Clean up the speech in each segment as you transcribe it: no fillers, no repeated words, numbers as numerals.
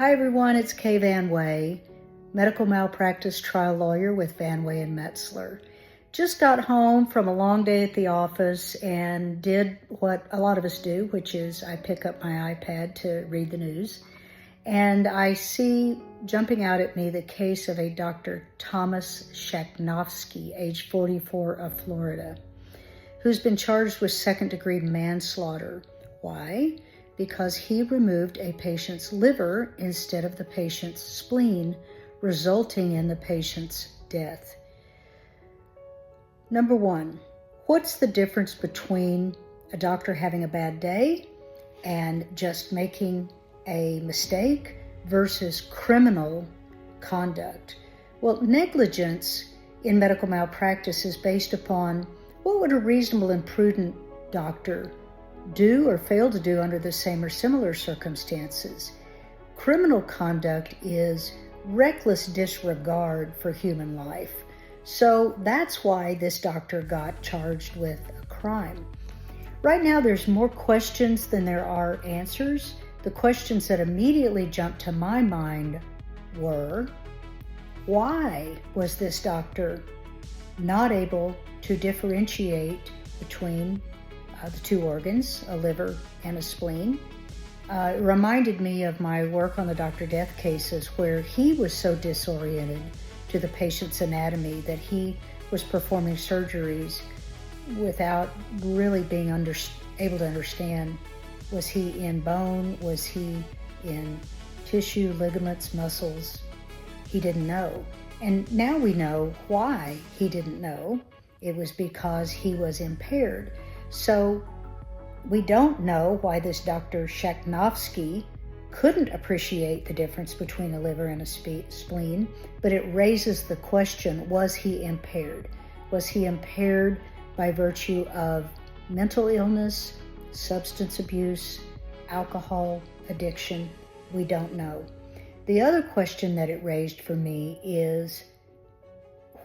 Hi everyone, it's Kay Van Way, medical malpractice trial lawyer with Van Way and Metzler. Just got home from a long day at the office and did what a lot of us do, which is I pick up my iPad to read the news. And I see jumping out at me the case of a Dr. Thomas Shaknovsky, age 44, of Florida, who's been charged with second-degree manslaughter. Why? Because he removed a patient's liver instead of the patient's spleen, resulting in the patient's death. Number one, what's the difference between a doctor having a bad day and just making a mistake versus criminal conduct? Well, negligence in medical malpractice is based upon what would a reasonable and prudent doctor do or fail to do under the same or similar circumstances. Criminal conduct is reckless disregard for human life. So that's why this doctor got charged with a crime. Right now, there's more questions than there are answers. The questions that immediately jumped to my mind were, why was this doctor not able to differentiate between the two organs, a liver and a spleen? It reminded me of my work on the Dr. Death cases, where he was so disoriented to the patient's anatomy that he was performing surgeries without really being able to understand, was he in bone, was he in tissue, ligaments, muscles? He didn't know. And now we know why he didn't know. It was because he was impaired. So we don't know why this Dr. Shaknovsky couldn't appreciate the difference between a liver and a spleen, but it raises the question, was he impaired? Was he impaired by virtue of mental illness, substance abuse, alcohol addiction? We don't know. The other question that it raised for me is,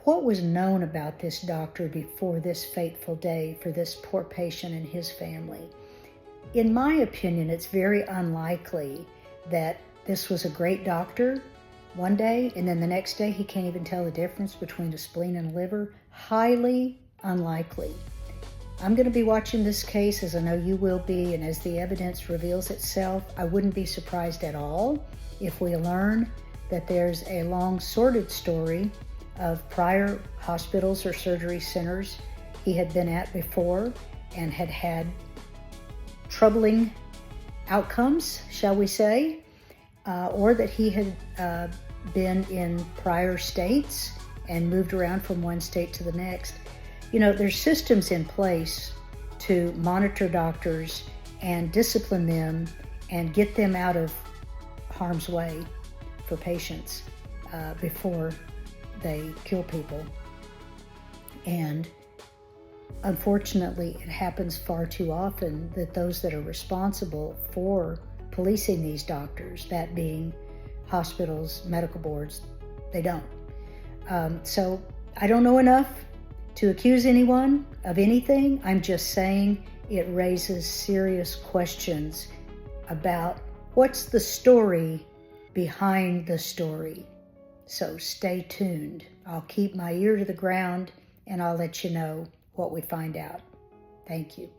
what was known about this doctor before this fateful day for this poor patient and his family? In my opinion, it's very unlikely that this was a great doctor one day and then the next day he can't even tell the difference between a spleen and a liver. Highly unlikely. I'm going to be watching this case, as I know you will be, and as the evidence reveals itself, I wouldn't be surprised at all if we learn that there's a long sordid story of prior hospitals or surgery centers he had been at before and had had troubling outcomes, shall we say, or that he had been in prior states and moved around from one state to the next. You know, there's systems in place to monitor doctors and discipline them and get them out of harm's way for patients before they kill people. And unfortunately, it happens far too often that those that are responsible for policing these doctors, that being hospitals, medical boards, they don't. So I don't know enough to accuse anyone of anything. I'm just saying it raises serious questions about what's the story behind the story. So stay tuned. I'll keep my ear to the ground and I'll let you know what we find out. Thank you.